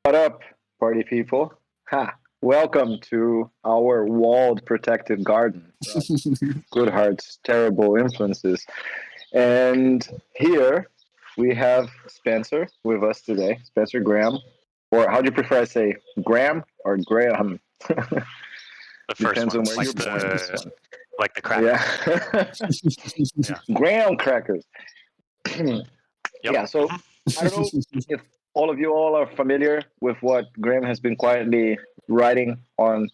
What up, party people? Ha! Welcome to our walled protected garden from Goodhart's terrible influences. And here we have Spencer with us today. Spencer Graham. Or how do you prefer I say Graham or Graham? The first Depends one, on where like you're born. This one. like the crackers. Yeah. Graham crackers. Yep. Yeah, so I don't know if all are familiar with what Graham has been quietly writing on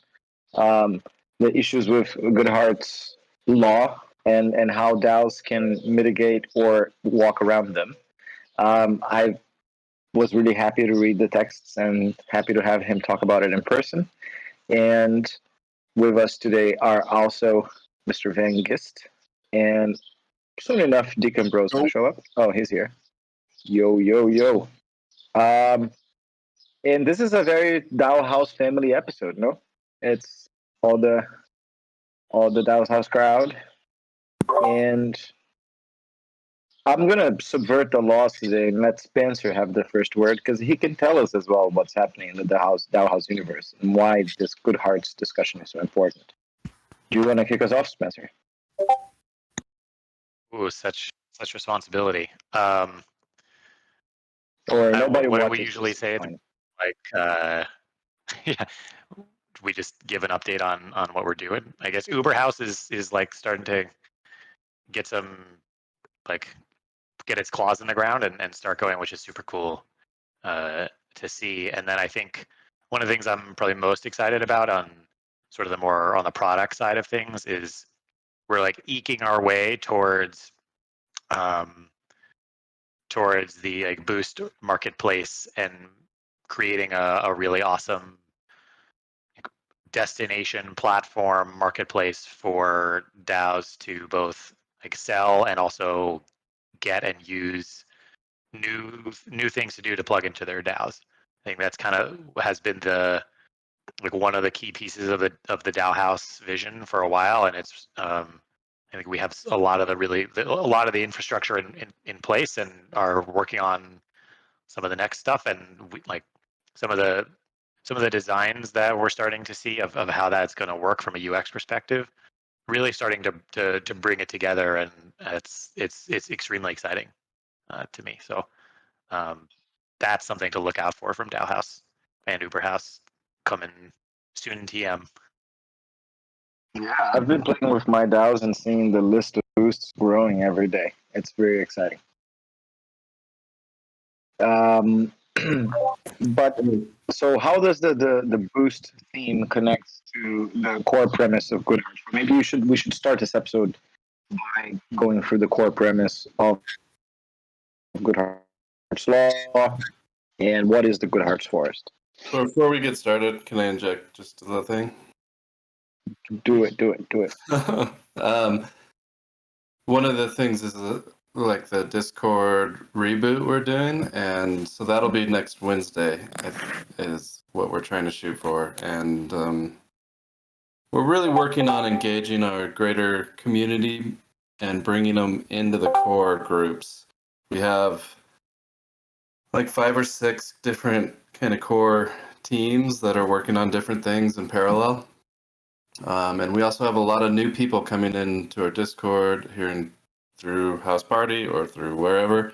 the issues with Goodhart's law and how DAOs can mitigate or walk around them. I was really happy to read the texts and happy to have him talk about it in person. And with us today are also Mr. Van Gist and soon enough Deacon Bros will show up. Oh, he's here. Yo, yo, yo. Um, and this is a very DAOhaus family episode, no? It's all the DAOhaus House crowd, and I'm gonna subvert the laws today and let Spencer have the first word because he can tell us as well what's happening in the DAOhaus universe and why this Goodhart's discussion is so important. Do you want to kick us off, Spencer? Ooh, such responsibility. Or nobody what do watches we usually this, say? fine. Like, yeah, we just give an update on what we're doing. I guess Uber House is like starting to get some like get its claws in the ground and start going, which is super cool to see. And then I think one of the things I'm probably most excited about on sort of the more on the product side of things is we're like eking our way towards towards the like Boost marketplace and creating a really awesome destination platform marketplace for DAOs to both like sell and also get and use new things to do to plug into their DAOs. I think that's kind of has been the like one of the key pieces of the DAOhaus vision for a while, and it's I think we have a lot of the infrastructure in place and are working on some of the next stuff, and we, like some of the designs that we're starting to see of how that's going to work from a UX perspective, really starting to bring it together, and it's extremely exciting to me. So that's something to look out for from DAOhaus and Uber House coming soon in TM. Yeah, I've been playing with my DAOs and seeing the list of boosts growing every day. It's very exciting. But so how does the boost theme connect to the core premise of Goodhart? Maybe we should start this episode by going through the core premise of Goodhart's law and what is the Goodhart's forest. So before we get started, can I inject just a little thing? Do it. One of the things is like the Discord reboot we're doing, and so that'll be next Wednesday is what we're trying to shoot for, and we're really working on engaging our greater community and bringing them into the core groups. We have like 5 or 6 different kind of core teams that are working on different things in parallel. And we also have a lot of new people coming into our Discord here through House Party or through wherever,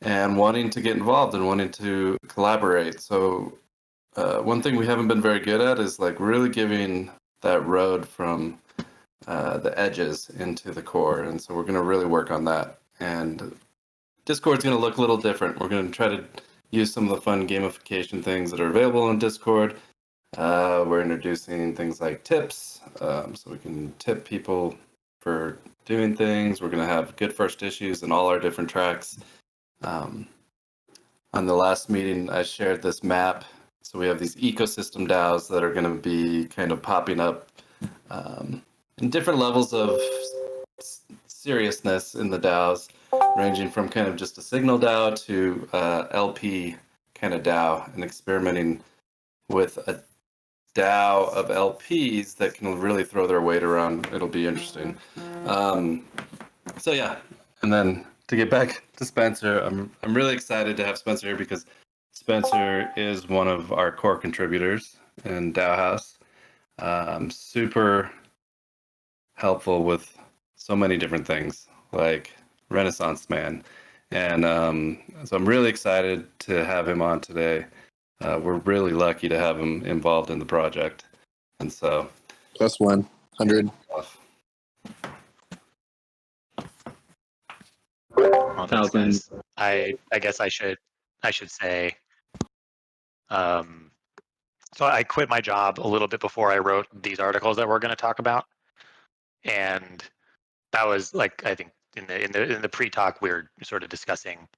and wanting to get involved and wanting to collaborate. So one thing we haven't been very good at is like really giving that road from the edges into the core. And so we're going to really work on that. And Discord's going to look a little different. We're going to try to use some of the fun gamification things that are available on Discord. We're introducing things like tips, so we can tip people for doing things. We're going to have good first issues in all our different tracks. On the last meeting, I shared this map. So we have these ecosystem DAOs that are going to be kind of popping up in different levels of seriousness in the DAOs, ranging from kind of just a signal DAO to LP kind of DAO, and experimenting with a DAO of LPs that can really throw their weight around. It'll be interesting. So yeah, and then to get back to Spencer, I'm really excited to have Spencer here because Spencer is one of our core contributors in DAOhaus. Super helpful with so many different things, like Renaissance Man. And so I'm really excited to have him on today. We're really lucky to have him involved in the project. And so... Plus 100. Well, thanks, guys. I guess I should say. So I quit my job a little bit before I wrote these articles that we're going to talk about, and that was like, I think in the pre-talk we were sort of discussing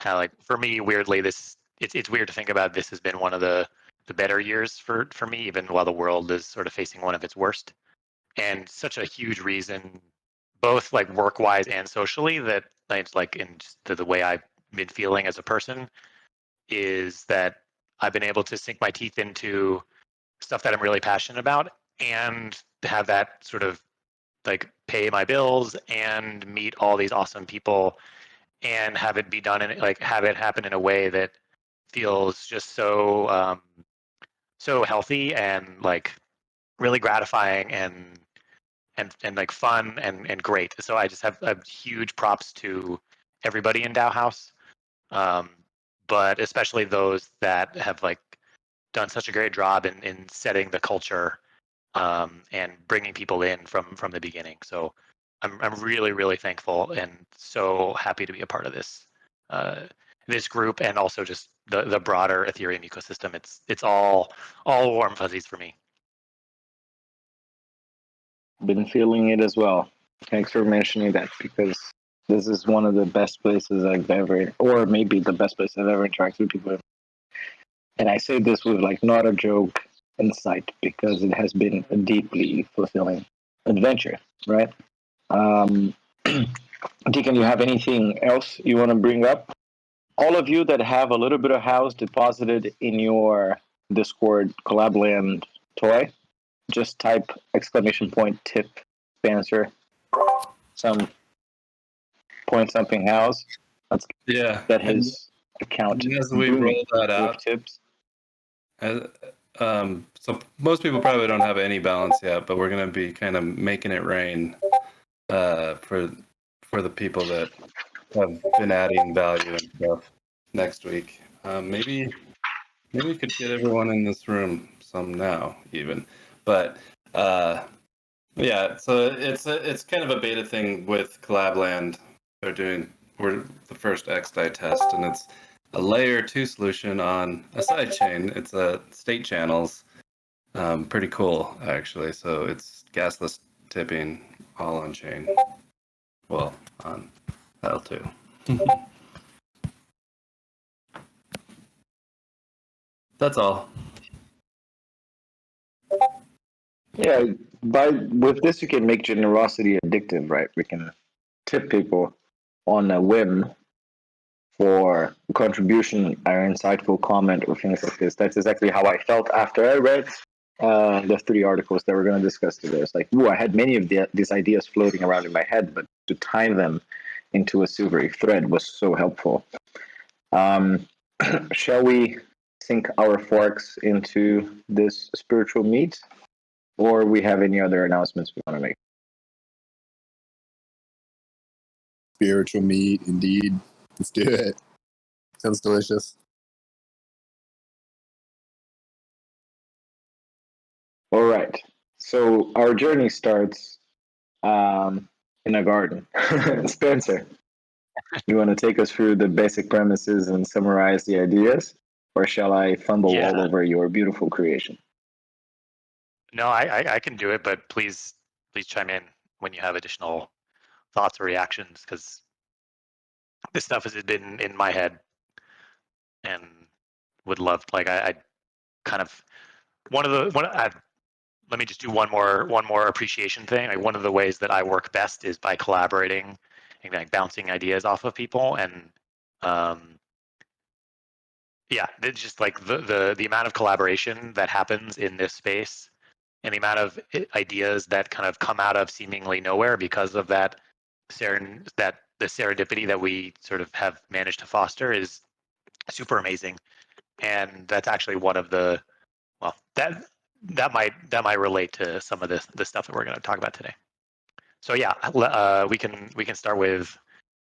how, like, for me, weirdly, it's weird to think about. This has been one of the better years for me, even while the world is sort of facing one of its worst, and such a huge reason, both like work-wise and socially, that it's like in just the way I've been feeling as a person, is that I've been able to sink my teeth into stuff that I'm really passionate about and have that sort of like pay my bills and meet all these awesome people and have it be done, and like have it happen in a way that feels just so healthy and like really gratifying and like fun and great. So I just have huge props to everybody in DAOhaus, but especially those that have like done such a great job in setting the culture, and bringing people in from the beginning. So I'm really thankful and so happy to be a part of this group, and also just the broader Ethereum ecosystem. It's all warm fuzzies for me. Been feeling it as well. Thanks for mentioning that, because this is one of the best places I've ever, or maybe the best place I've ever interacted with people. And I say this with like not a joke in sight, because it has been a deeply fulfilling adventure, right? Deacon, you have anything else you want to bring up? All of you that have a little bit of house deposited in your Discord Collabland toy, just type !tip Spencer some point something house. Let's get his account. As we roll that out, tips. So most people probably don't have any balance yet, but we're going to be kind of making it rain for the people that have been adding value and stuff next week. Maybe we could get everyone in this room some now even, but yeah. So it's kind of a beta thing with Collabland. We're the first XDAI test, and it's a layer 2 solution on a side chain. It's a state channels. Pretty cool, actually. So it's gasless tipping all on chain. Well, on L2. That's all. Yeah, with this you can make generosity addictive, right? We can tip people on a whim for contribution or insightful comment or things like this. That's exactly how I felt after I read the 3 articles that we're going to discuss today. It's like, ooh, I had many of these ideas floating around in my head, but to tie them into a silvery thread was so helpful. Shall we sink our forks into this spiritual meat, or we have any other announcements we want to make? Spiritual meat, indeed. Let's do it. Sounds delicious. All right. So our journey starts in a garden. Spencer, you want to take us through the basic premises and summarize the ideas, or shall I fumble all over your beautiful creation? No, I can do it, but please chime in when you have additional thoughts or reactions, because this stuff has been in my head, and would love, like, I kind of let me just do one more appreciation thing. Like, one of the ways that I work best is by collaborating and like bouncing ideas off of people, and yeah, it's just like the amount of collaboration that happens in this space, and the amount of ideas that kind of come out of seemingly nowhere because of the serendipity that we sort of have managed to foster is super amazing. and that's actually one of the that might relate to some of the stuff that we're going to talk about today. So yeah, we can start with,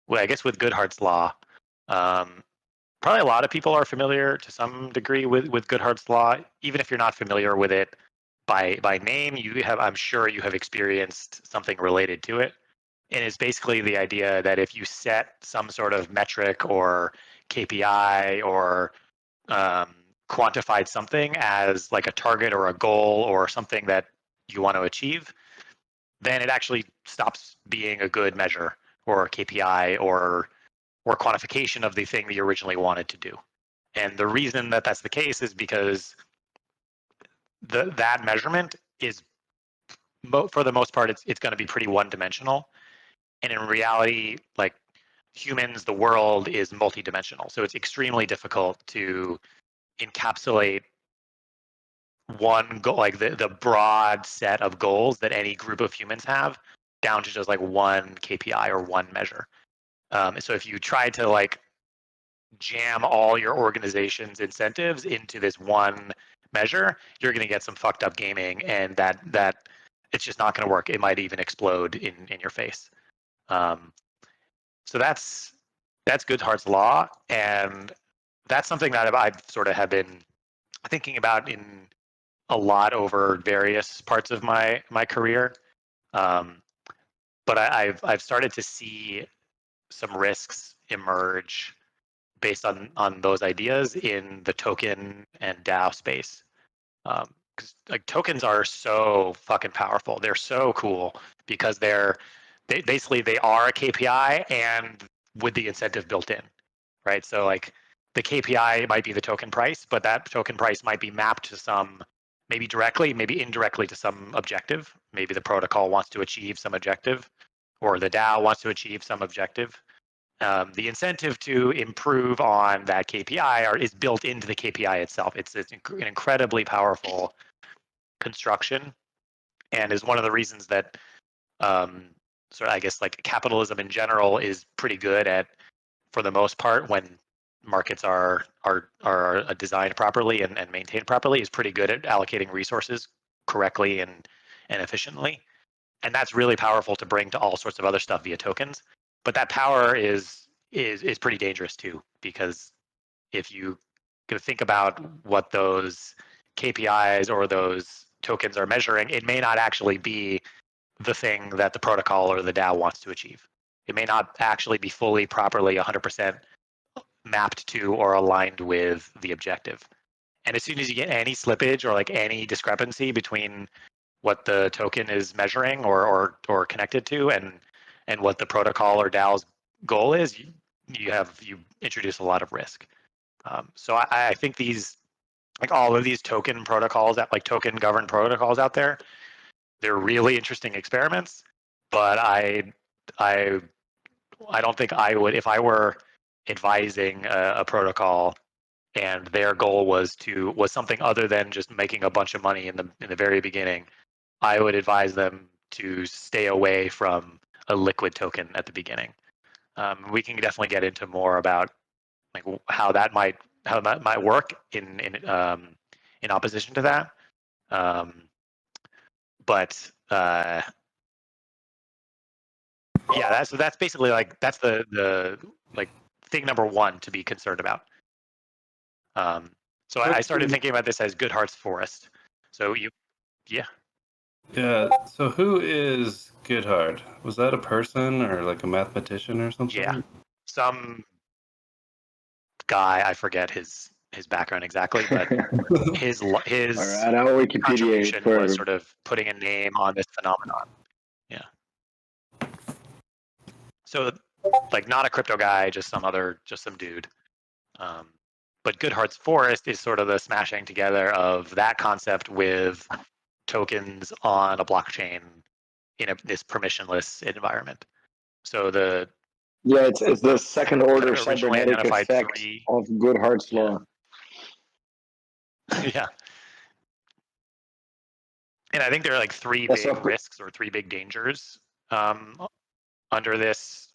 well, I guess with Goodhart's law. Probably a lot of people are familiar to some degree with Goodhart's law. Even if you're not familiar with it by name, I'm sure you have experienced something related to it. And it's basically the idea that if you set some sort of metric or KPI or quantified something as like a target or a goal or something that you want to achieve, then it actually stops being a good measure or a KPI or quantification of the thing that you originally wanted to do. And the reason that that's the case is because that measurement is, for the most part, it's going to be pretty one-dimensional. And in reality, like humans, the world is multi-dimensional. So it's extremely difficult to encapsulate one goal, like the broad set of goals that any group of humans have, down to just like one KPI or one measure. So if you try to like jam all your organization's incentives into this one measure, you're going to get some fucked up gaming, and that it's just not going to work. It might even explode in your face. So that's Goodhart's law, and that's something that I've sort of have been thinking about in a lot over various parts of my career. But I've started to see some risks emerge based on those ideas in the token and DAO space. Because like tokens are so fucking powerful. They're so cool because they are a KPI and with the incentive built in, right? So like the KPI might be the token price, but that token price might be mapped to some, maybe directly, maybe indirectly, to some objective. Maybe the protocol wants to achieve some objective, or the DAO wants to achieve some objective. The incentive to improve on that KPI is built into the KPI itself. It's an incredibly powerful construction, and is one of the reasons that sort of, I guess, like capitalism in general is pretty good at, for the most part, when markets are designed properly and maintained properly, is pretty good at allocating resources correctly and efficiently. And that's really powerful to bring to all sorts of other stuff via tokens. But that power is pretty dangerous too, because if you think about what those KPIs or those tokens are measuring, it may not actually be the thing that the protocol or the DAO wants to achieve. It may not actually be fully, properly, 100% mapped to or aligned with the objective. And as soon as you get any slippage or like any discrepancy between what the token is measuring or connected to and what the protocol or DAO's goal is, you introduce a lot of risk. So I think these, like all of these token protocols, that like token governed protocols out there, they're really interesting experiments. But I don't think I would, if I were advising a protocol and their goal was something other than just making a bunch of money in the very beginning, I would advise them to stay away from a liquid token at the beginning. We can definitely get into more about like how that might work in opposition to that. But yeah, that's basically like that's the like thing number one to be concerned about. So I started thinking about this as Goodhart's forest. So yeah. So who is Goodhart? Was that a person or like a mathematician or something? Yeah, some guy, I forget his background exactly, but his All right, our Wikipedia contribution for was sort of putting a name on this phenomenon. Yeah. So like not a crypto guy, just some dude. But Goodhart's forest is sort of the smashing together of that concept with tokens on a blockchain in this permissionless environment. So it's the second order kind of originally cybernetic identified effect three. of Goodhart's law. Yeah. And I think there are like three big risks or three big dangers under this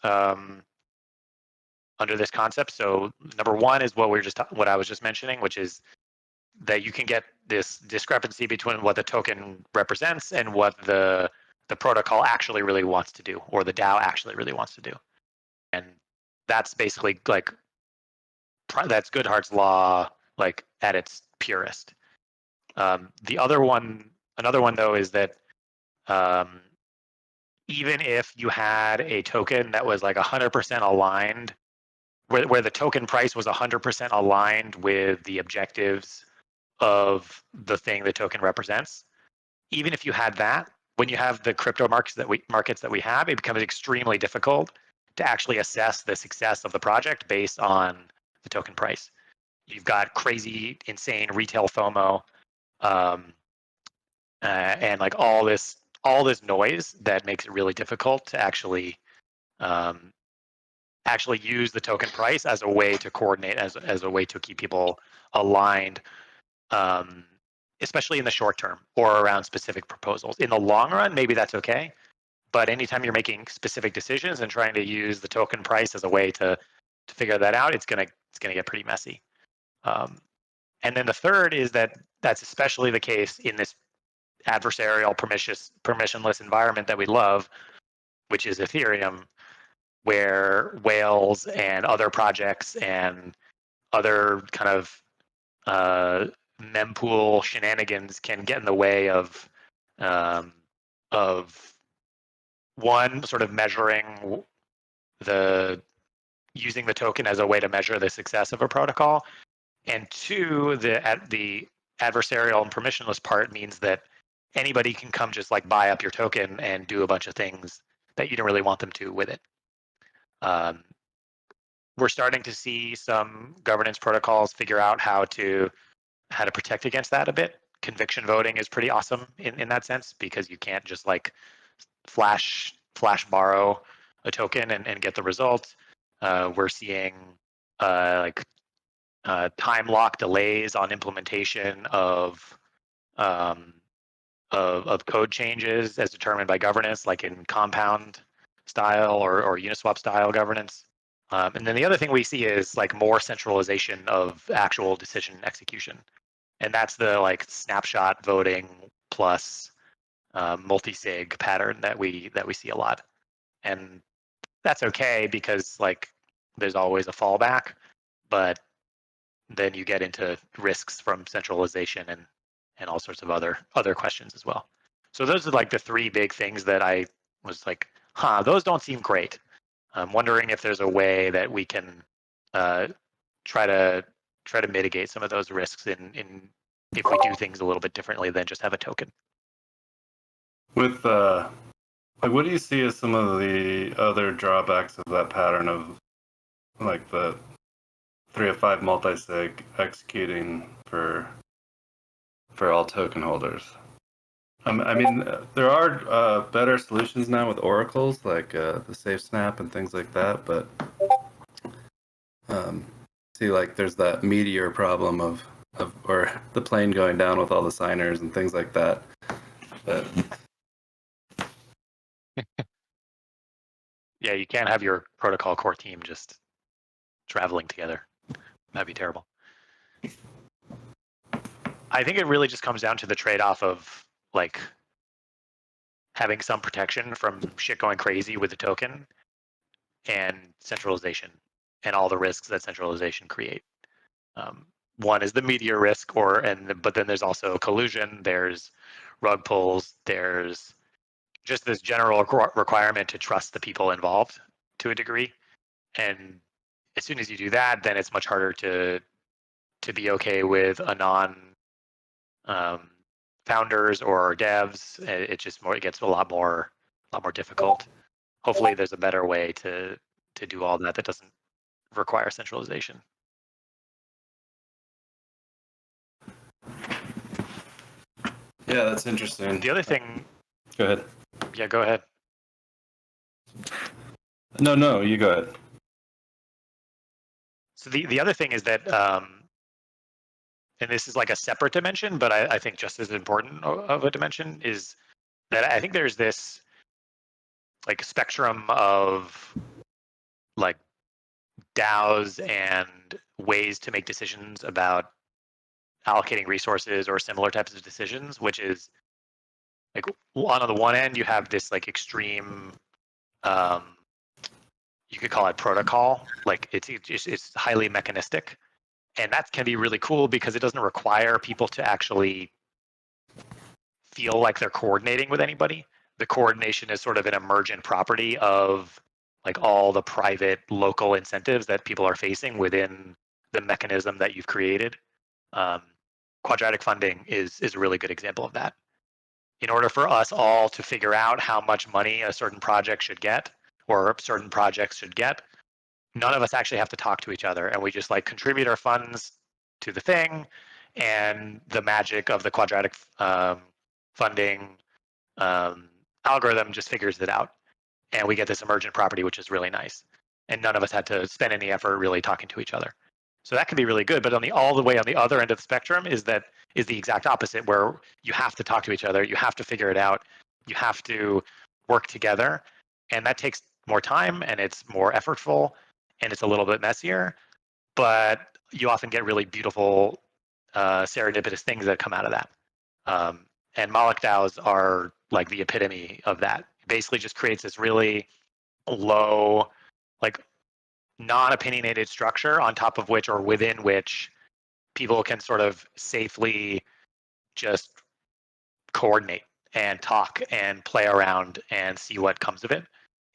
under this concept. So number one is what I was just mentioning, which is that you can get this discrepancy between what the token represents and what the protocol actually really wants to do, or the DAO actually really wants to do. And that's basically like that's Goodhart's law, like at its purest. Another one though is that even if you had a token that was like 100% aligned, where the token price was 100% aligned with the objectives of the thing the token represents, even if you had that, when you have the crypto markets that we have, it becomes extremely difficult to actually assess the success of the project based on the token price. You've got crazy, insane retail FOMO, and like all this noise that makes it really difficult to actually use the token price as a way to coordinate, as a way to keep people aligned, especially in the short term or around specific proposals. In the long run, maybe that's okay, but anytime you're making specific decisions and trying to use the token price as a way to figure that out, it's gonna get pretty messy. And then the third is that's especially the case in this adversarial, permissionless environment that we love, which is Ethereum, where whales and other projects and other kind of mempool shenanigans can get in the way of one, sort of measuring using the token as a way to measure the success of a protocol, and two, the adversarial and permissionless part means that anybody can come just like buy up your token and do a bunch of things that you don't really want them to with it. We're starting to see some governance protocols figure out how to protect against that a bit. Conviction voting is pretty awesome in that sense, because you can't just like flash borrow a token and get the result. We're seeing time lock delays on implementation of code changes as determined by governance, like in compound style or Uniswap style governance. And then the other thing we see is like more centralization of actual decision execution, and that's the like snapshot voting plus multi-sig pattern that we see a lot. And that's okay because like there's always a fallback, but then you get into risks from centralization and all sorts of other questions as well. So those are like the three big things that I was like, those don't seem great. I'm wondering if there's a way that we can try to mitigate some of those risks in if we do things a little bit differently than just have a token. With like, what do you see as some of the other drawbacks of that pattern of like the 3 of 5 multi-sig executing for all token holders? I mean, there are better solutions now with oracles like the SafeSnap and things like that, but see, like there's that meteor problem of or the plane going down with all the signers and things like that. But yeah, you can't have your protocol core team just traveling together. That'd be terrible. I think it really just comes down to the trade-off of like having some protection from shit going crazy with the token and centralization and all the risks that centralization create. One is the meteor risk, but then there's also collusion, there's rug pulls, there's just this general requirement to trust the people involved to a degree. And as soon as you do that, then it's much harder to be okay with anon founders or devs. It gets a lot more difficult. Hopefully there's a better way to do all that doesn't require centralization. yeah, that's interesting. The other thing. Go ahead. Yeah, go ahead. No, you go ahead. So the other thing is that, and this is like a separate dimension, but I think just as important of a dimension, is that I think there's this like spectrum of like DAOs and ways to make decisions about allocating resources or similar types of decisions, which is like on the one end you have this like extreme, you could call it protocol, like it's highly mechanistic, and that can be really cool because it doesn't require people to actually feel like they're coordinating with anybody. The coordination is sort of an emergent property of like all the private local incentives that people are facing within the mechanism that you've created. Quadratic funding is a really good example of that. In order for us all to figure out how much money a certain project should get or certain projects should get, none of us actually have to talk to each other, and we just like contribute our funds to the thing, and the magic of the quadratic funding algorithm just figures it out, and we get this emergent property, which is really nice. And none of us had to spend any effort really talking to each other. So that can be really good. But all the way on the other end of the spectrum is the exact opposite, where you have to talk to each other, you have to figure it out, you have to work together, and that takes more time and it's more effortful and it's a little bit messier. But you often get really beautiful serendipitous things that come out of that. And Moloch DAOs are like the epitome of that. It basically just creates this really low, like non-opinionated structure on top of which or within which people can sort of safely just coordinate and talk and play around and see what comes of it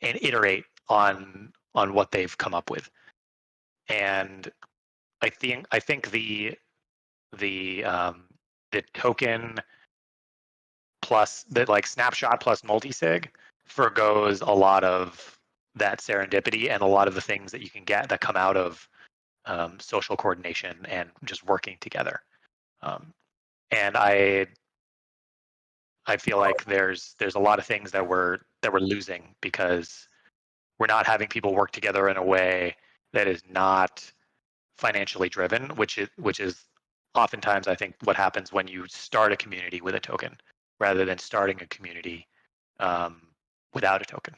and iterate on what they've come up with. And I think the token plus the like snapshot plus multisig forgoes a lot of that serendipity and a lot of the things that you can get that come out of social coordination and just working together. And I feel like there's a lot of things that we're losing because we're not having people work together in a way that is not financially driven, which is oftentimes I think what happens when you start a community with a token rather than starting a community without a token.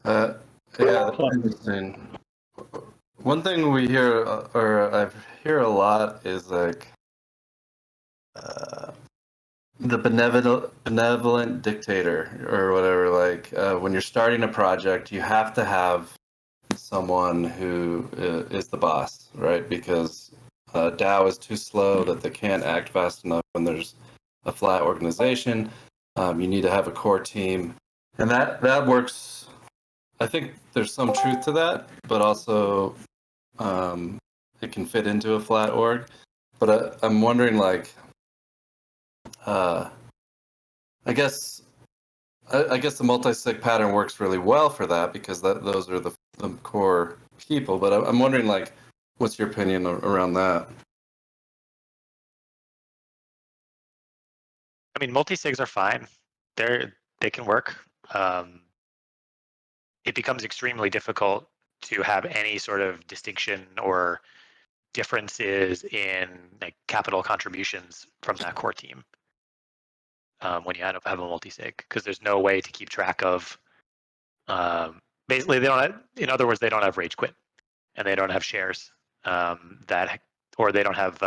Yeah, that's interesting. One thing we hear, or I hear a lot, is like the benevolent dictator or whatever. Like when you're starting a project, you have to have someone who is the boss, right? Because DAO is too slow that they can't act fast enough when there's a flat organization. You need to have a core team, and that works. I think there's some truth to that, but also it can fit into a flat org. But I'm wondering, like, I guess the multi-sig pattern works really well for that because those are the core people. But I'm wondering, like, what's your opinion around that? I mean, multi-sigs are fine. They can work. It becomes extremely difficult to have any sort of distinction or differences in like capital contributions from that core team when you have a multi-sig, because there's no way to keep track of. Basically, they don't have rage quit, and they don't have shares or they don't have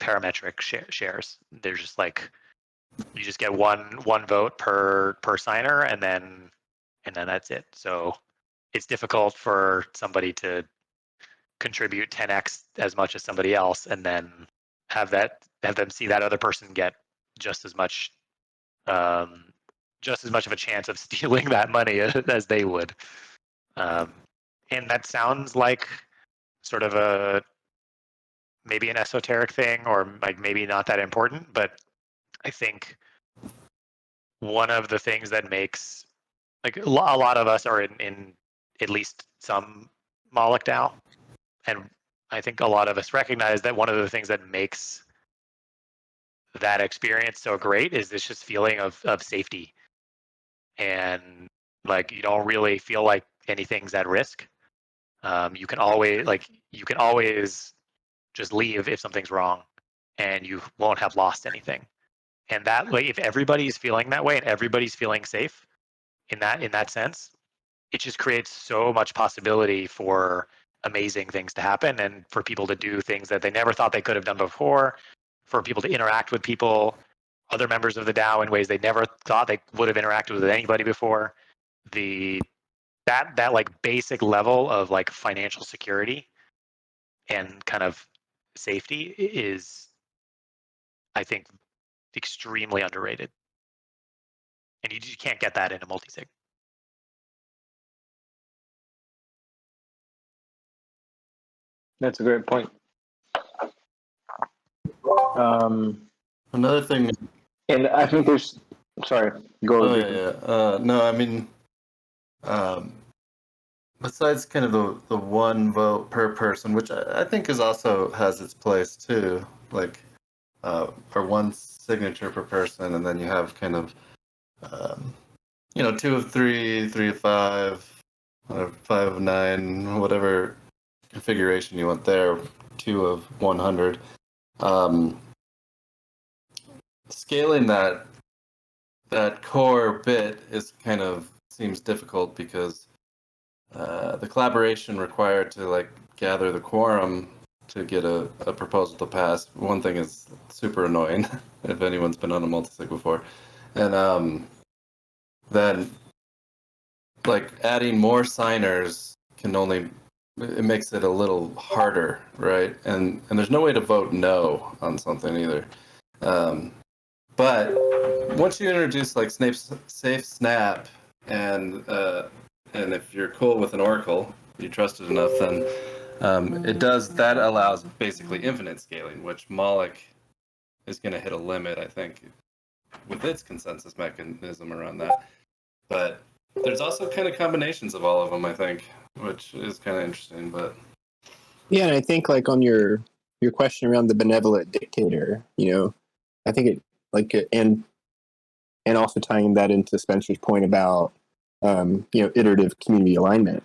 parametric shares. They're just like you just get one vote per signer, and then that's it. So it's difficult for somebody to contribute 10x as much as somebody else, and then have them see that other person get just as much of a chance of stealing that money as they would. And that sounds like sort of maybe an esoteric thing, or like maybe not that important, but I think one of the things that makes like a lot of us are in at least some Moloch DAO, and I think a lot of us recognize that one of the things that makes that experience so great is this just feeling of safety, and like you don't really feel like anything's at risk. You can always just leave if something's wrong, and you won't have lost anything. And that, like, if everybody's feeling that way and everybody's feeling safe in that sense, it just creates so much possibility for amazing things to happen and for people to do things that they never thought they could have done before, for people to interact with people, other members of the DAO in ways they never thought they would have interacted with anybody before. That like basic level of like financial security and kind of safety is, I think, extremely underrated. And you just can't get that in a multisig. That's a great point. Another thing. And I think there's. Sorry, go. Oh yeah. No, I mean, besides kind of the one vote per person, which I think is also has its place too, like for one signature per person, and then you have kind of 2 of 3, 3 of 5, 5 of 9, whatever configuration you want there, 2 of 100. Scaling that core bit is kind of seems difficult because the collaboration required to like gather the quorum to get a proposal to pass. One thing is super annoying if anyone's been on a multisig before, and then like adding more signers it makes it a little harder, right? And there's no way to vote no on something either. But once you introduce like safe snap and if you're cool with an oracle, you trust it enough, then that allows basically infinite scaling, which Moloch is going to hit a limit, I think, with its consensus mechanism around that. But there's also kind of combinations of all of them, I think, which is kind of interesting. But yeah, and I think like on your question around the benevolent dictator, I think it like and also tying that into Spencer's point about iterative community alignment.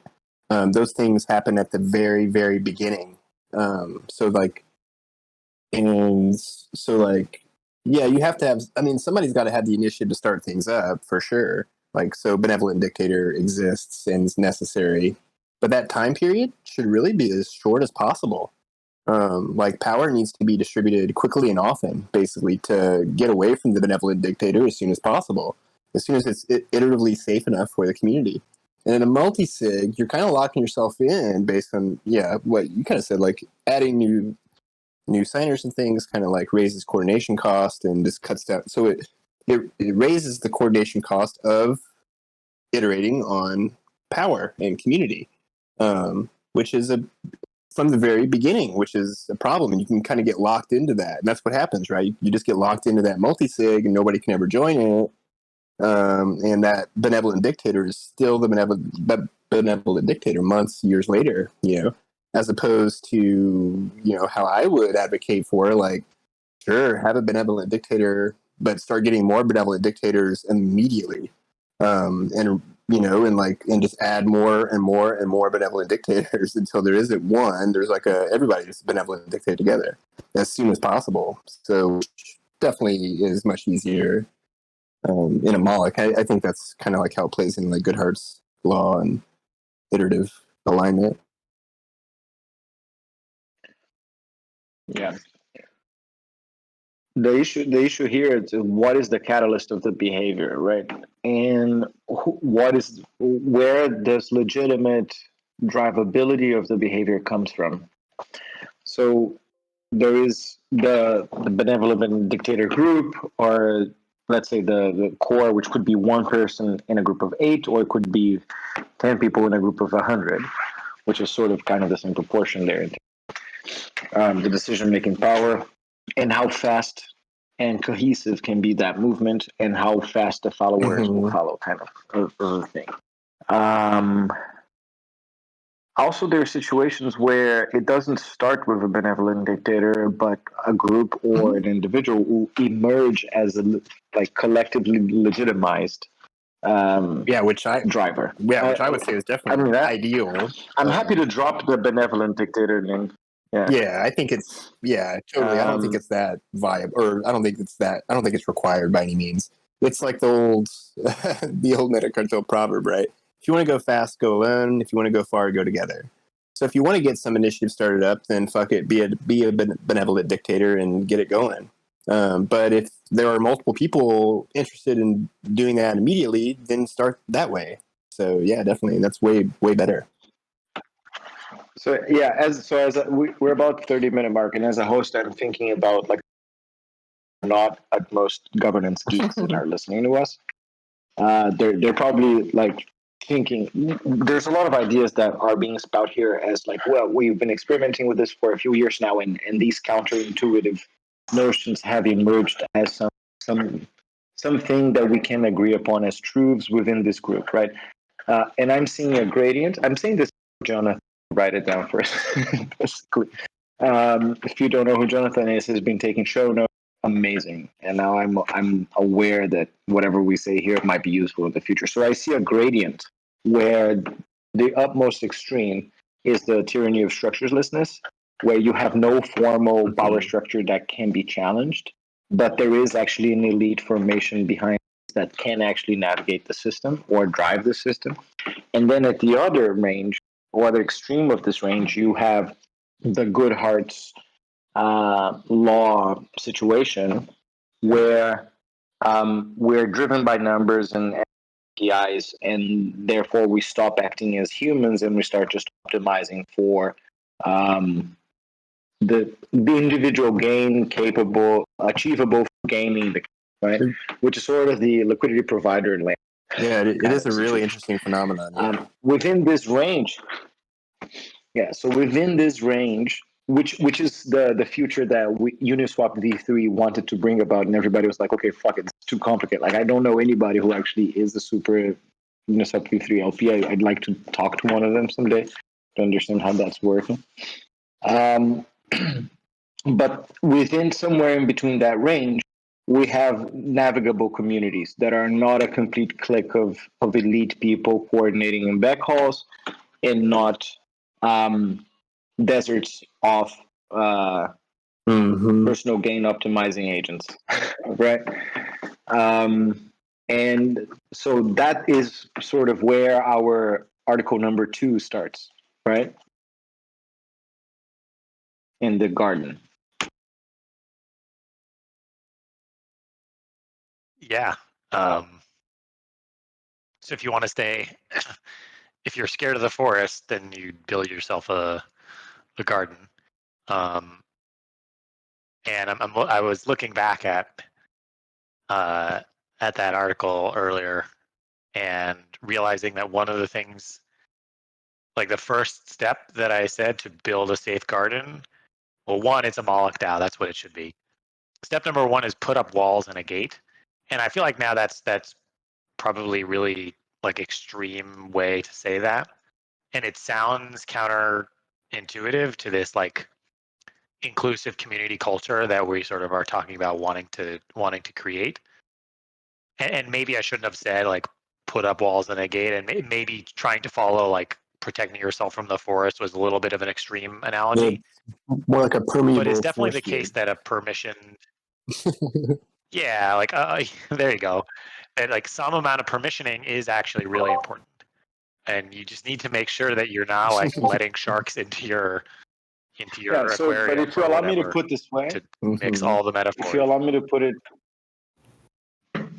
Those things happen at the very, very beginning. Yeah, you have to have. I mean, somebody's got to have the initiative to start things up for sure. Like, so benevolent dictator exists and is necessary, but that time period should really be as short as possible. Like, power needs to be distributed quickly and often, basically, to get away from the benevolent dictator as soon as possible, as soon as it's iteratively safe enough for the community. And in a multi-sig, you're kind of locking yourself in based on, what you kind of said, like adding new signers and things kind of like raises coordination cost and just cuts down. So it raises the coordination cost of iterating on power and community, which is from the very beginning, which is a problem. And you can kind of get locked into that. And that's what happens, right? You just get locked into that multi-sig and nobody can ever join it. And that benevolent dictator is still the benevolent dictator years later, as opposed to, how I would advocate for, like, sure, have a benevolent dictator, but start getting more benevolent dictators immediately. And just add more and more and more benevolent dictators until there isn't one. There's like everybody just benevolent dictator together as soon as possible. So definitely is much easier in a Moloch. I think that's kind of like how it plays in like Goodhart's law and iterative alignment. Yeah. The issue here is what is the catalyst of the behavior, right? And where does legitimate drivability of the behavior comes from? So there is the benevolent dictator group, or let's say the core, which could be one person in a group of 8, or it could be 10 people in a group of 100, which is sort of kind of the same proportion there. The decision-making power, and how fast and cohesive can be that movement, and how fast the followers will follow, kind of a thing. Also, there are situations where it doesn't start with a benevolent dictator, but a group or an individual will emerge as a collectively legitimized which I driver. which I would say is definitely ideal. I'm happy to drop the benevolent dictator name. Yeah, I think it's totally. I don't think it's that viable, or I don't think it's required by any means. It's like the old metacultural proverb, right? If you want to go fast, go alone. If you want to go far, go together. So if you want to get some initiative started up, then fuck it, be a benevolent dictator and get it going. But if there are multiple people interested in doing that immediately, then start that way. So yeah, definitely, that's way better. So yeah, we're about 30-minute mark, and as a host, I'm thinking about like not at most governance geeks that are listening to us. They're probably like thinking there's a lot of ideas that are being spouted here as like, well, we've been experimenting with this for a few years now, and these counterintuitive notions have emerged as something that we can agree upon as truths within this group, right? And I'm seeing a gradient. I'm saying this, Jonathan. Write it down first. Basically, if you don't know who Jonathan is, he's been taking show notes. Amazing, and now I'm aware that whatever we say here might be useful in the future. So I see a gradient where the utmost extreme is the tyranny of structurelessness, where you have no formal power structure that can be challenged, but there is actually an elite formation behind that can actually navigate the system or drive the system. And then at the other range, or the extreme of this range, you have the Goodhart's law situation, where we're driven by numbers and KPIs, and therefore we stop acting as humans and we start just optimizing for the individual gain capable, achievable for gaming, right? Which is sort of the liquidity provider land. Yeah, it is a really interesting phenomenon. Yeah. Within this range, so within this range, which is the future that Uniswap V3 wanted to bring about, and everybody was like, okay, fuck it, it's too complicated. Like, I don't know anybody who actually is a super Uniswap V3 LP. I'd like to talk to one of them someday to understand how that's working. But within somewhere in between that range, we have navigable communities that are not a complete clique of elite people coordinating in backhauls, and not deserts of personal gain optimizing agents, right? And so that is sort of where our article number 2 starts, right? In the garden. Yeah. So if you want to stay, if you're scared of the forest, then you build yourself a garden. And I was looking back at that article earlier and realizing that one of the things, like the first step that I said to build a safe garden, well, one, it's a Moloch DAO. That's what it should be. Step number 1 is put up walls and a gate. And I feel like now that's probably really like extreme way to say that. And it sounds counterintuitive to this like inclusive community culture that we sort of are talking about wanting to create. And maybe I shouldn't have said like put up walls and a gate, and maybe trying to follow like protecting yourself from the forest was a little bit of an extreme analogy. More like a permeable. But it's definitely the case that a permission. Yeah, like there you go. And like some amount of permissioning is actually really important, and you just need to make sure that you're not like letting sharks into your aquarium. But if you allow me to put this way, to mix all the metaphors. If you allow me to put it,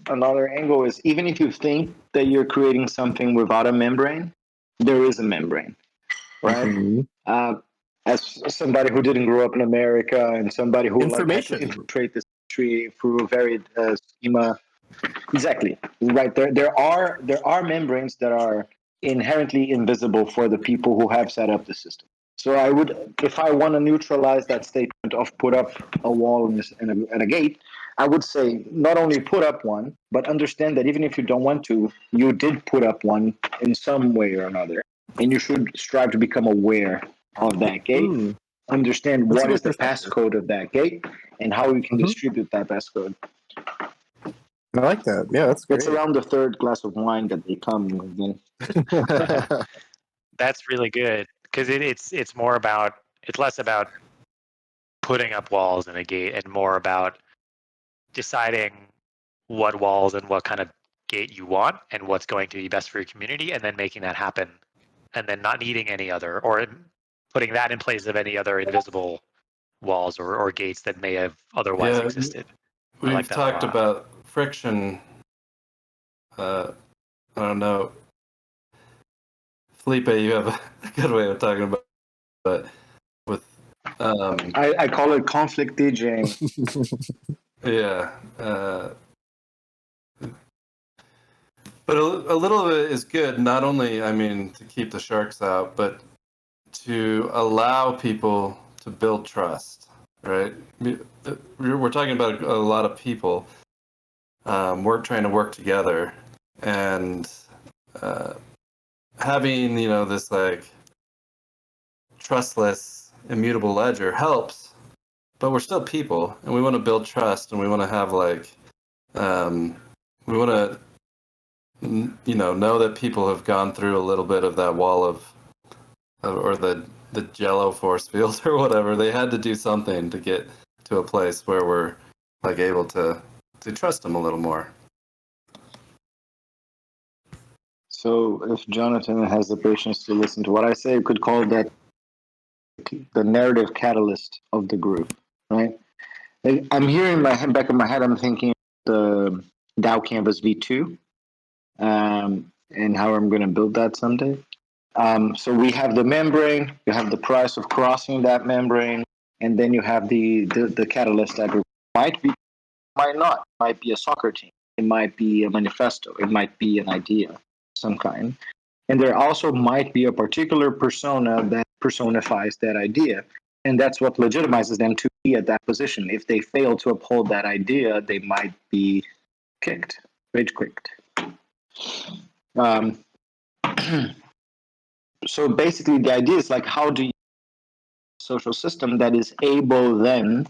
another angle is, even if you think that you're creating something without a membrane, there is a membrane, right? As somebody who didn't grow up in America and somebody who had to infiltrate this country through a varied schema, exactly right. There are membranes that are inherently invisible for the people who have set up the system. So I would, if I want to neutralize that statement of put up a wall and a gate, I would say not only put up one, but understand that even if you don't want to, you did put up one in some way or another, and you should strive to become aware of that gate. Understand what is the passcode of that gate and how you can distribute that passcode. I like that. Yeah, that's great. It's around the third glass of wine that they come again. That's really good, because it's more about, it's less about putting up walls and a gate and more about deciding what walls and what kind of gate you want and what's going to be best for your community, and then making that happen, and then not needing any other, or putting that in place of any other invisible walls or gates that may have otherwise Yeah, existed. I we've like that a talked lot. about friction. I don't know, Felipe, you have a good way of talking about, but with I call it conflict DJing. yeah, but a little of it is good. Not only, I mean, to keep the sharks out, but to allow people to build trust. Right? We're talking about a lot of people. We're trying to work together, and having this like trustless, immutable ledger helps. But we're still people, and we want to build trust, and we want to have like, we want to, know that people have gone through a little bit of that wall or the Jello force field or whatever. They had to do something to get to a place where we're like able to trust them a little more. So if Jonathan has the patience to listen to what I say, you could call that the narrative catalyst of the group, right? I'm hearing back in my head, I'm thinking the DAO Canvas V2 and how I'm going to build that someday. So we have the membrane, you have the price of crossing that membrane, and then you have the catalyst that might be, might not, might be a soccer team, it might be a manifesto, it might be an idea of some kind. And there also might be a particular persona that personifies that idea. And that's what legitimizes them to be at that position. If they fail to uphold that idea, they might be kicked, rage quit. So basically, the idea is like, how do you social system that is able then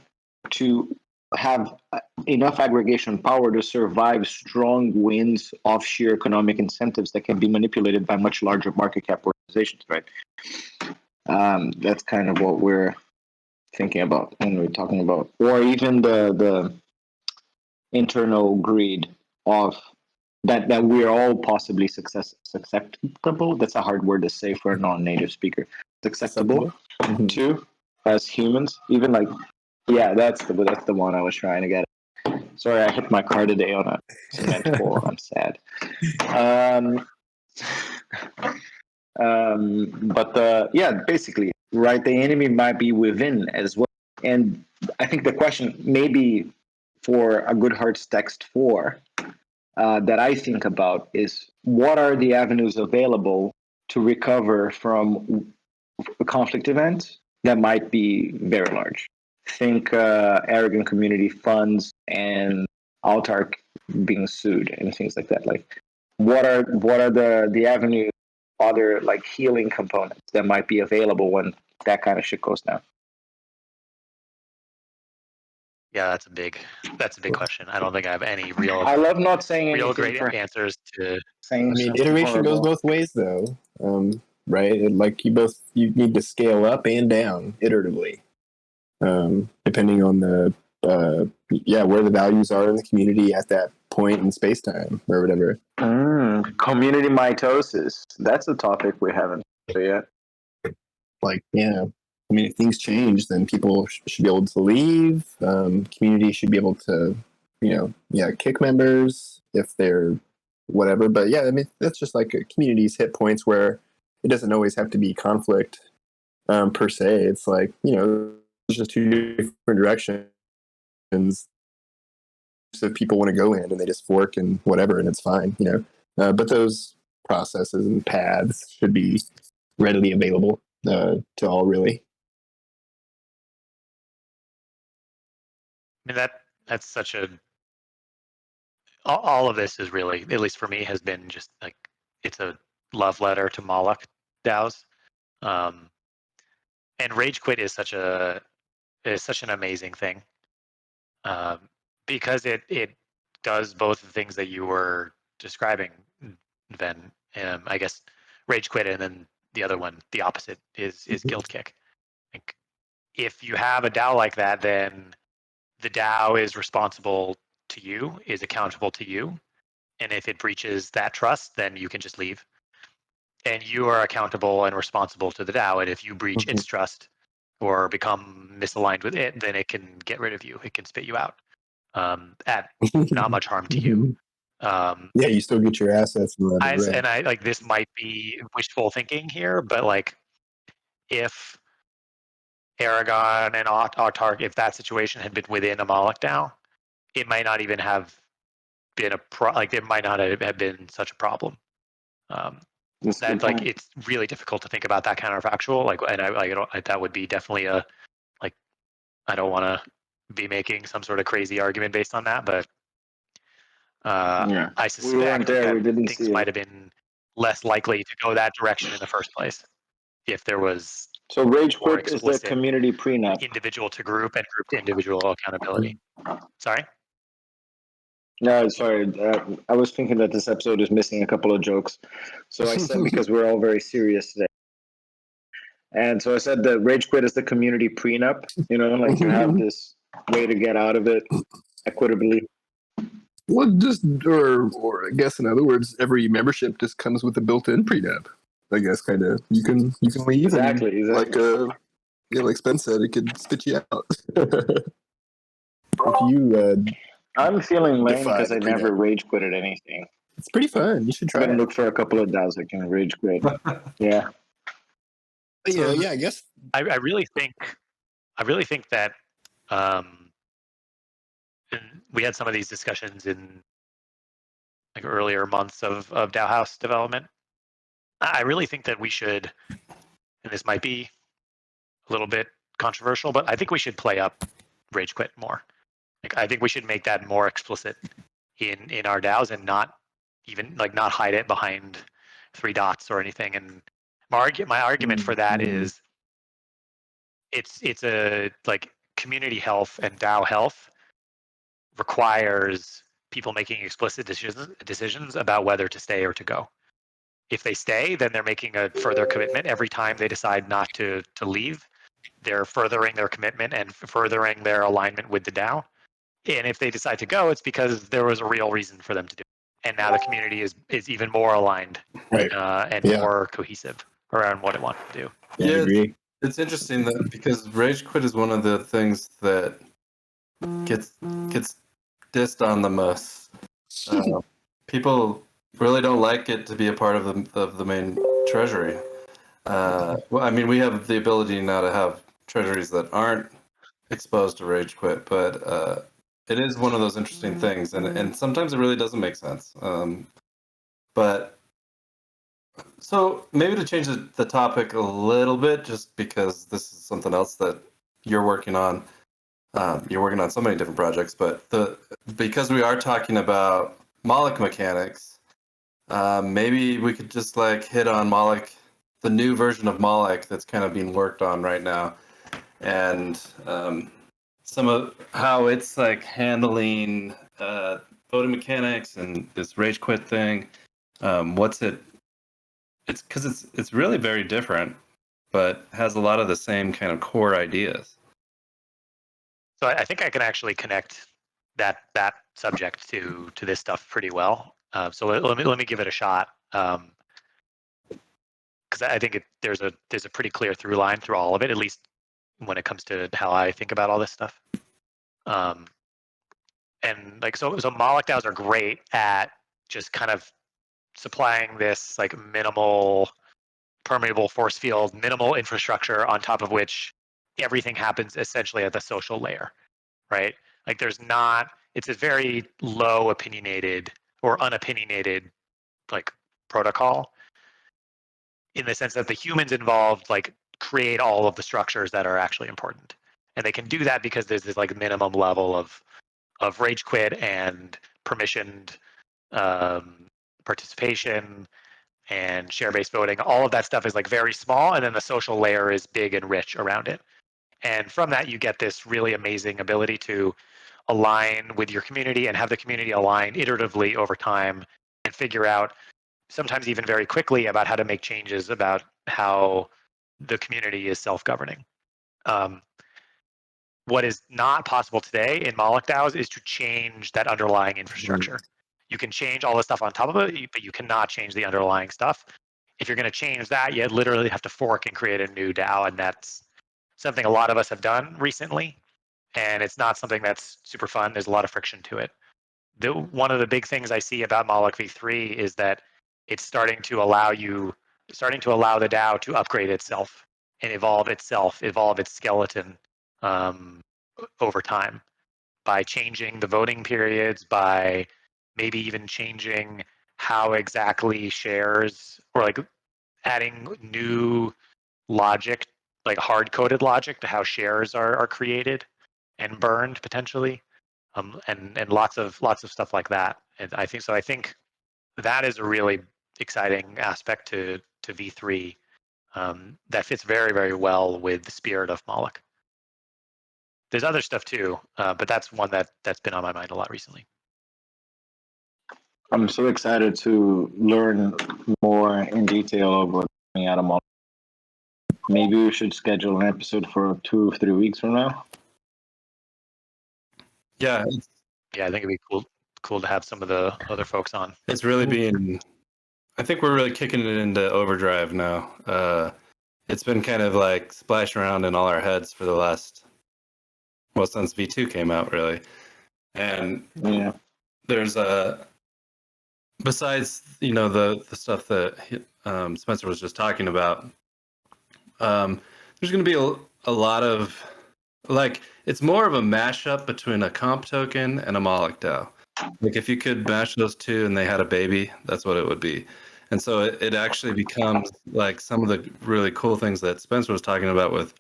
to have enough aggregation power to survive strong winds of sheer economic incentives that can be manipulated by much larger market cap organizations, right? That's kind of what we're thinking about when we're talking about, or even the internal greed of that we're all possibly susceptible. That's a hard word to say for a non-native speaker. Susceptible to as humans, even like, yeah, that's the one I was trying to get. Sorry, I hit my car today on a cement floor. I'm sad. But yeah, basically, right? The enemy might be within as well. And I think the question maybe for a Goodhart's text 4 that I think about is, what are the avenues available to recover from a conflict event that might be very large? Think arrogant community funds and Autark being sued and things like that. Like, what are the avenues, other like healing components that might be available when that kind of shit goes down? Yeah, that's a big question. I don't think I have any real I love not saying real anything great for answers to. saying I mean, something iteration goes horrible. both ways, though, right? Like you need to scale up and down iteratively, depending on the where the values are in the community at that point in space time or whatever. Community mitosis. That's a topic we haven't yet. Like, yeah, I mean, if things change, then people should be able to leave. Community should be able to, kick members if they're whatever. But yeah, I mean, that's just like communities hit points where it doesn't always have to be conflict per se. It's like, there's just two different directions that people want to go in, and they just fork and whatever, and it's fine, But those processes and paths should be readily available to all, really. I mean, that's such a. All of this is really, at least for me, has been just like, it's a love letter to Moloch DAOs, and rage quit is such an amazing thing, because it does both the things that you were describing, Then I guess rage quit, and then the other one, the opposite, is guilt kick. Like, if you have a DAO like that, then the DAO is responsible to you, is accountable to you, And if it breaches that trust, then you can just leave. And you are accountable and responsible to the DAO. And if you breach its trust or become misaligned with it, then it can get rid of you. It can spit you out at not much harm to you. Yeah, you still get your assets and whatever. Right. And I like this might be wishful thinking here, but like if Aragon and Autark, if that situation had been within a Moloch DAO, it might not even have been it might not have been such a problem. That like it's really difficult to think about that counterfactual. Like, and that would be definitely a like. I don't want to be making some sort of crazy argument based on that, but I suspect we weren't there. We didn't things see might it. have been less likely to go that direction in the first place if there was So rage more quit is the explicit community prenup. individual to group and group to individual accountability. Sorry. No, sorry. I was thinking that this episode is missing a couple of jokes. So I said, because we're all very serious today. And so I said that rage quit is the community prenup. You know, like you have this way to get out of it equitably. Well, just or I guess in other words, every membership just comes with a built-in prenup. I guess kind of you can leave. Exactly. Like Spence said, it could spit you out. If you I'm feeling lame defy because the I never prenup. rage quitted anything. It's pretty fun. You should I'm try gonna it. look for a couple of DAOs that can rage quit. Yeah. Yeah, I guess I really think that and we had some of these discussions in like earlier months of DAOhaus development. I really think that we should, and this might be a little bit controversial, but I think we should play up rage quit more. Like I think we should make that more explicit in our DAOs and not even like not hide it behind 3 dots or anything. And my argument for that is it's a like community health and DAO health requires people making explicit decisions about whether to stay or to go. If they stay, then they're making a further commitment every time they decide not to leave. They're furthering their commitment and furthering their alignment with the DAO. And if they decide to go, it's because there was a real reason for them to do it. And now the community is even more aligned and more cohesive around what it wants to do. I agree. It's interesting that because rage quit is one of the things that gets dissed on the most. People really don't like it to be a part of the main treasury. Well, I mean, we have the ability now to have treasuries that aren't exposed to rage quit, but it is one of those interesting things, and sometimes it really doesn't make sense. But so maybe to change the topic a little bit, just because this is something else that you're working on. You're working on so many different projects, but because we are talking about Moloch mechanics, maybe we could just like hit on Moloch, the new version of Moloch that's kind of being worked on right now, and some of how it's like handling voting mechanics and this rage quit thing. It's because it's really very different, but has a lot of the same kind of core ideas. So I think I can actually connect that subject to this stuff pretty well. So let me give it a shot, because I think there's a pretty clear through line through all of it, at least when it comes to how I think about all this stuff. And like so Moloch DAOs are great at just kind of supplying this like minimal permeable force field, minimal infrastructure on top of which everything happens essentially at the social layer, right? Like it's a very low opinionated or unopinionated like protocol in the sense that the humans involved like create all of the structures that are actually important. And they can do that because there's this like minimum level of rage quit and permissioned participation and share-based voting. All of that stuff is like very small, and then the social layer is big and rich around it. And from that, you get this really amazing ability to align with your community and have the community align iteratively over time and figure out, sometimes even very quickly, about how to make changes about how the community is self-governing. What is not possible today in Moloch DAOs is to change that underlying infrastructure. You can change all the stuff on top of it, but you cannot change the underlying stuff. If you're going to change that, you literally have to fork and create a new DAO, and that's something a lot of us have done recently. And it's not something that's super fun. There's a lot of friction to it. One of the big things I see about Moloch v3 is that it's starting to allow the DAO to upgrade itself and evolve its skeleton over time by changing the voting periods, by maybe even changing how exactly shares, or like adding new logic, like hard-coded logic to how shares are created and burned potentially, and lots of stuff like that. And I think that is a really exciting aspect to V3 that fits very, very well with the spirit of Moloch. There's other stuff too, but that's one that's been on my mind a lot recently. I'm so excited to learn more in detail of what's coming out of Moloch. Maybe we should schedule an episode for 2 or 3 weeks from now. Yeah, Yeah, I think it'd be cool to have some of the other folks on. it's really being. I think we're really kicking it into overdrive now. It's been kind of like splashing around in all our heads for the last, well, since V2 came out, really. And Yeah. there's besides the stuff that Spencer was just talking about, there's going to be a lot of, like, it's more of a mashup between a comp token and a Moloch DAO. Like, if you could mash those two and they had a baby, that's what it would be. And so it actually becomes like some of the really cool things that Spencer was talking about with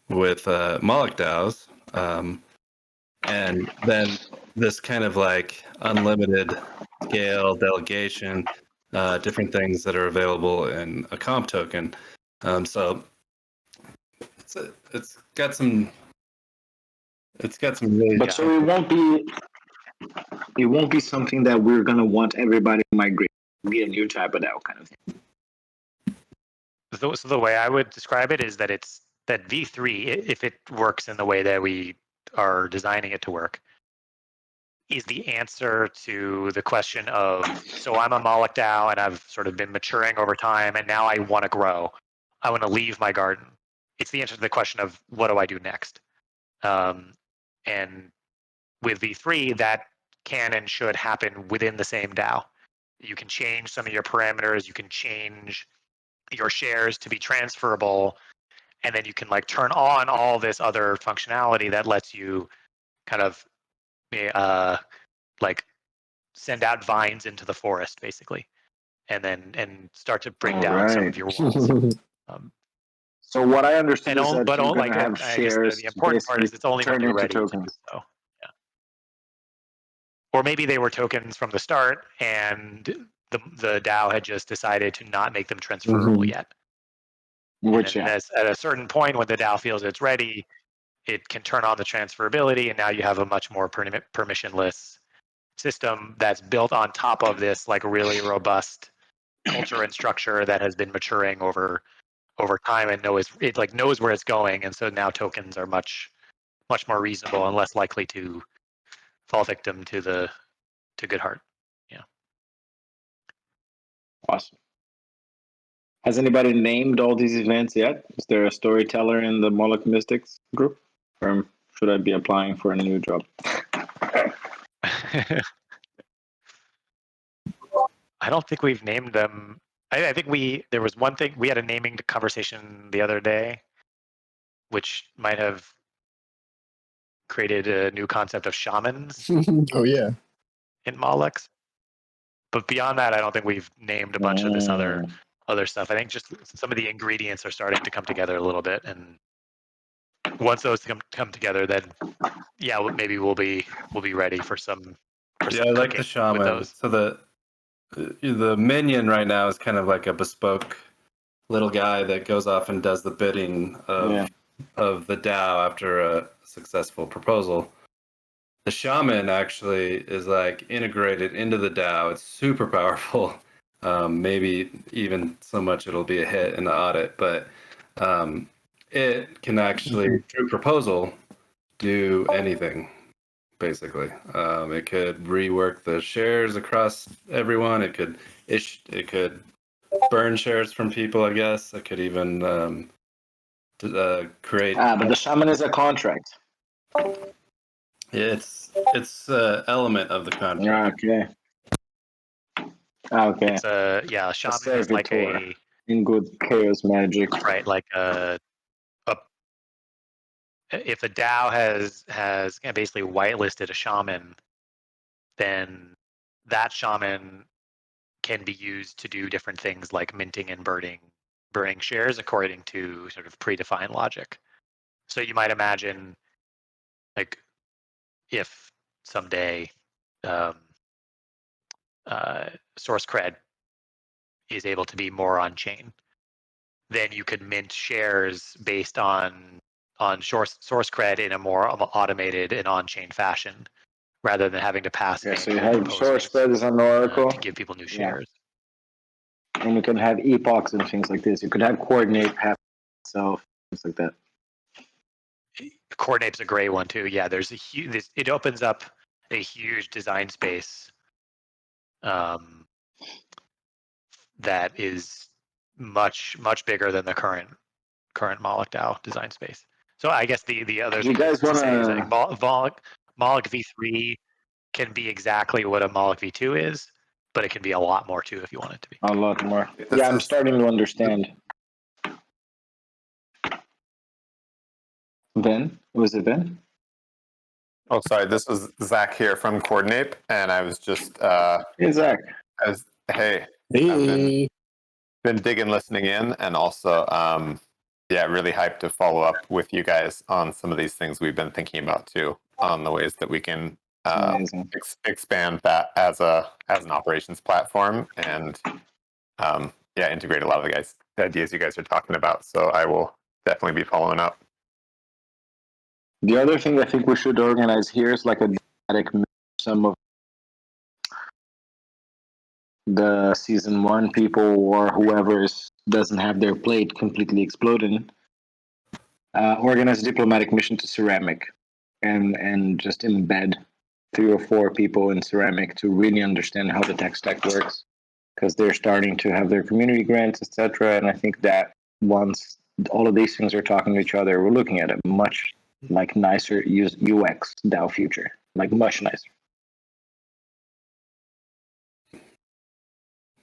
Moloch DAOs, and then this kind of like unlimited scale delegation, different things that are available in a comp token. So it's got some really. But so it won't be something that we're gonna want everybody to migrate. It'll be a new type of DAO kind of thing. So the way I would describe it is that it's that V3, if it works in the way that we are designing it to work, is the answer to the question of, so I'm a Moloch DAO and I've sort of been maturing over time and now I want to grow. I want to leave my garden. It's the answer to the question of, what do I do next? And with V3, that can and should happen within the same DAO. You can change some of your parameters. You can change your shares to be transferable, and then you can like turn on all this other functionality that lets you kind of like send out vines into the forest, basically, and start to bring down some of your walls. So what I understood is that But you're like, gonna have I guess shares the important part is it's only when turn you're into ready tokens. to do so. Yeah. Or maybe they were tokens from the start, and the DAO had just decided to not make them transferable yet. Which And at a certain point, when the DAO feels it's ready, it can turn on the transferability, and now you have a much more permissionless system that's built on top of this like really robust culture and structure that has been maturing over time and knows where it's going. And so now tokens are much more reasonable and less likely to fall victim to Goodhart. Yeah. Awesome. Has anybody named all these events yet? Is there a storyteller in the Moloch Mystics group? Or should I be applying for a new job? I don't think we've named them. I think there was one thing, we had a naming conversation the other day, which might have created a new concept of shamans Oh yeah. in Moloch. But beyond that, I don't think we've named a bunch of this other stuff. I think just some of the ingredients are starting to come together a little bit, and once those come together, then yeah, maybe we'll be ready for some. Yeah, I like the shaman. So the minion right now is kind of like a bespoke little guy that goes off and does the bidding of the DAO after a successful proposal. The shaman actually is like integrated into the DAO. It's super powerful. Maybe even so much it'll be a hit in the audit, but it can actually, through proposal, do anything, basically. It could rework the shares across everyone. It could burn shares from people, I guess. It could even create. But the shaman is a contract. It's element of the contract. Okay. Okay. It's a shaman is like servitor. In good chaos magic. right, like if a DAO has basically whitelisted a shaman, then that shaman can be used to do different things like minting and burning shares according to sort of predefined logic. So you might imagine, like, if someday source cred is able to be more on chain, then you could mint shares based on source cred in a more automated and on-chain fashion, rather than having to pass Yeah, so you manual have source proposals cred is on Oracle. to give people new shares. And you can have epochs and things like this. You could have coordinate have itself, things like that. Coordinate's a great one too. Yeah, there's it opens up a huge design space that is much bigger than the current Moloch DAO design space. So I guess the other You thing guys to say is wanna- like Moloch v3 can be exactly what a Moloch v2 is, but it can be a lot more too if you want it to be. A lot more. This I'm is- starting to understand. Ben? Was it Ben? Oh, sorry. This is Zach here from Coordinate, and I was just Hey, Zach. hey, Hey. been digging, listening in, and also really hyped to follow up with you guys on some of these things we've been thinking about too, on the ways that we can Amazing. expand that as an operations platform, and integrate a lot of the ideas you guys are talking about. So I will definitely be following up. The other thing I think we should organize here is like a dramatic some of the season 1 people or whoever doesn't have their plate completely exploded. Organize a diplomatic mission to Ceramic and just embed 3 or 4 people in Ceramic to really understand how the tech stack works, because they're starting to have their community grants, etc. And I think that once all of these things are talking to each other, we're looking at a much nicer UX DAO future, much nicer.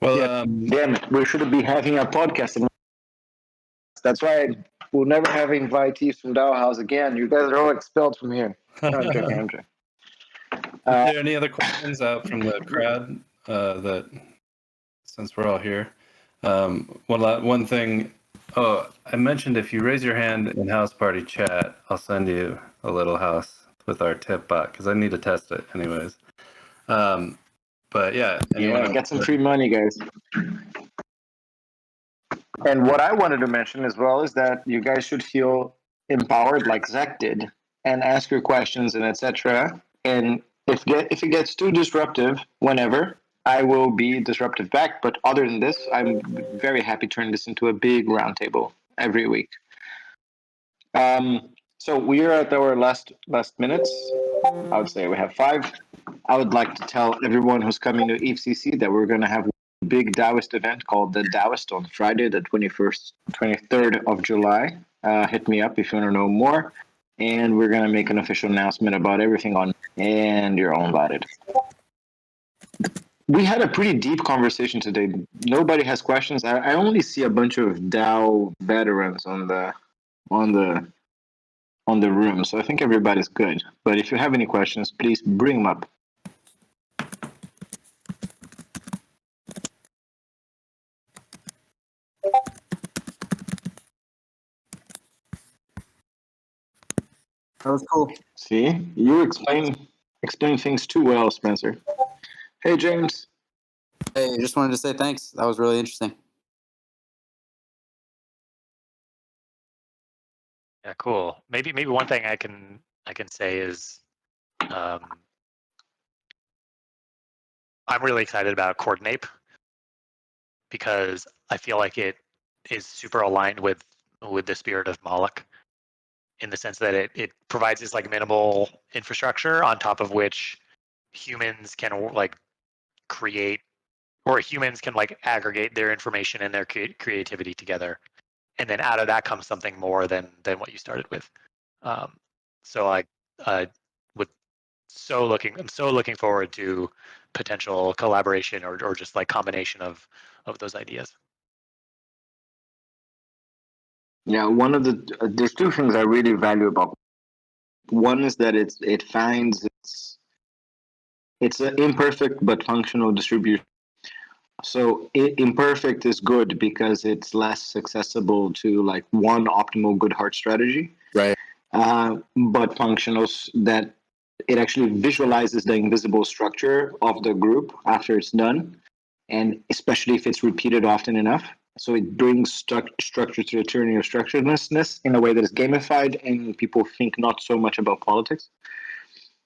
Well, Damn it, we should be having a podcast. That's why we'll never have invitees from DAOhaus again. You guys are all expelled from here. No, I'm joking. Are there any other questions out from the crowd that, since we're all here? One thing. Oh, I mentioned if you raise your hand in House Party chat, I'll send you a little house with our tip bot, because I need to test it anyways. But yeah, Get some free money, guys. And what I wanted to mention as well is that you guys should feel empowered like Zach did and ask your questions and etc. And if it gets too disruptive, whenever, I will be disruptive back. But other than this, I'm very happy to turn this into a big roundtable every week. So we are at our last minutes. I would say we have 5. I would like to tell everyone who's coming to EFCC that we're going to have a big Daoist event called the Daoist on Friday, the 23rd of July. Hit me up if you want to know more. And we're going to make an official announcement about everything on, and you're all invited. We had a pretty deep conversation today. Nobody has questions. I only see a bunch of DAO veterans on the room, so I think everybody's good. But if you have any questions, please bring them up. That was cool. See, you explain things too well, Spencer. Hey, James. Hey, just wanted to say thanks. That was really interesting. Yeah, cool. Maybe one thing I can say is I'm really excited about Coordinate, because I feel like it is super aligned with the spirit of Moloch. in the sense that it provides this like minimal infrastructure on top of which humans can like create, or humans can like aggregate their information and their creativity together, and then out of that comes something more than what you started with. So I I'm so looking forward to potential collaboration or just like combination of those ideas. Yeah, one of the there's two things I really value about. One is that it finds it's an imperfect but functional distribution. So imperfect is good because it's less accessible to like one optimal Goodhart strategy. Right. But functional that it actually visualizes the invisible structure of the group after it's done, and especially if it's repeated often enough. So it brings structure to the tyranny of structuredness in a way that is gamified and people think not so much about politics.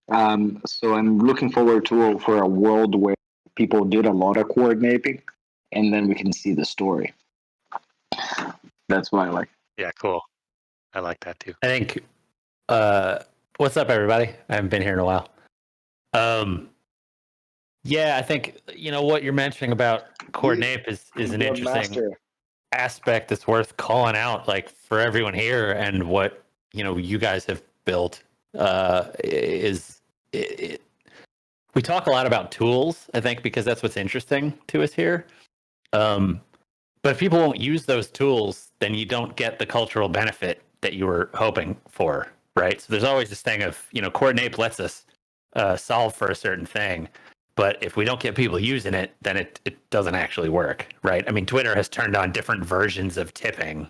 So I'm looking forward to for a world where people did a lot of coordinating, and then we can see the story. That's why I like. Yeah, cool. I like that too. I think. What's up, everybody? I haven't been here in a while. Yeah, I think what you're mentioning about coordinate is an interesting aspect that's worth calling out, like for everyone here, and what you guys have built is it. We talk a lot about tools, I think, because that's what's interesting to us here. But if people won't use those tools, then you don't get the cultural benefit that you were hoping for, right? So there's always this thing of, coordinate lets us solve for a certain thing. But if we don't get people using it, then it doesn't actually work, right? I mean, Twitter has turned on different versions of tipping,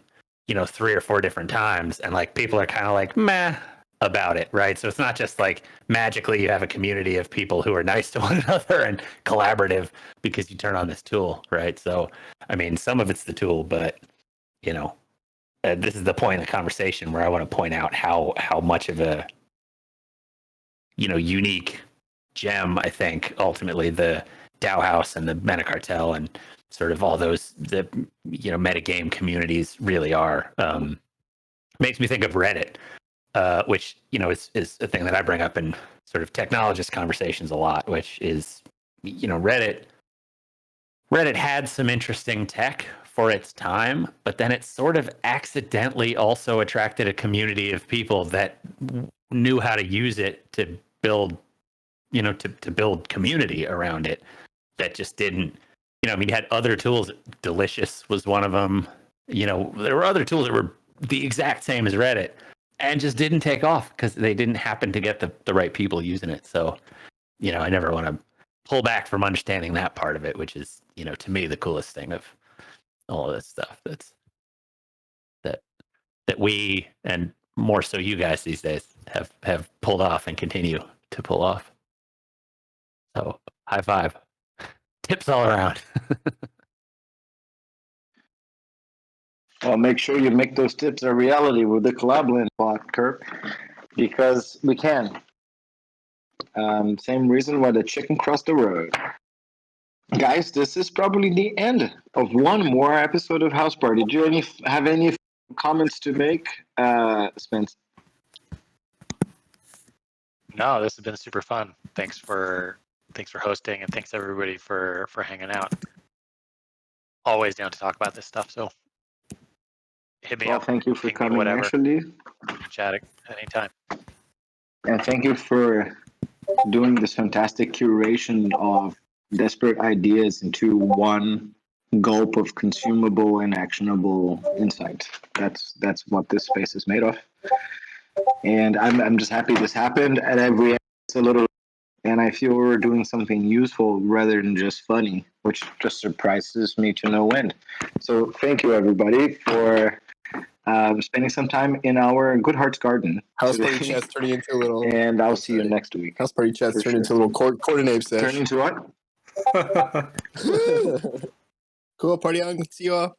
3 or 4 different times. And like people are kind of like, meh about it, right? So it's not just like magically you have a community of people who are nice to one another and collaborative because you turn on this tool, right? So, I mean, some of it's the tool, but, this is the point of the conversation where I want to point out how much of a, unique gem, I think, ultimately the DAOhaus and the Meta Cartel and sort of all those, the, metagame communities really are. Makes me think of Reddit. Which is a thing that I bring up in sort of technologist conversations a lot, which is Reddit had some interesting tech for its time, but then it sort of accidentally also attracted a community of people that knew how to use it to build to build community around it that just didn't you had other tools. Delicious was one of them. There were other tools that were the exact same as Reddit and just didn't take off because they didn't happen to get the right people using it. So, I never want to pull back from understanding that part of it, which is, to me, the coolest thing of all of this stuff that we, and more so you guys these days, have pulled off and continue to pull off. So, high five. Tips all around. Well, make sure you make those tips a reality with the collab bot, Kirk, because we can. Same reason why the chicken crossed the road. Guys, this is probably the end of one more episode of House Party. Do you have any comments to make, Spence? No, this has been super fun. Thanks for hosting, and thanks everybody for hanging out. Always down to talk about this stuff. So hit me up. Thank you for coming, whatever. actually. Chat anytime. And thank you for doing this fantastic curation of desperate ideas into one gulp of consumable and actionable insight. That's what this space is made of. And I'm just happy this happened. At every it's a little, and I feel we're doing something useful rather than just funny, which just surprises me to no end. So thank you everybody for spending some time in our Goodhart's garden. House Party chat's turning into a little. And I'll see you next week. House Party chat's turning into a little coordinate session. Turn into what? Cool. Party on. See you all.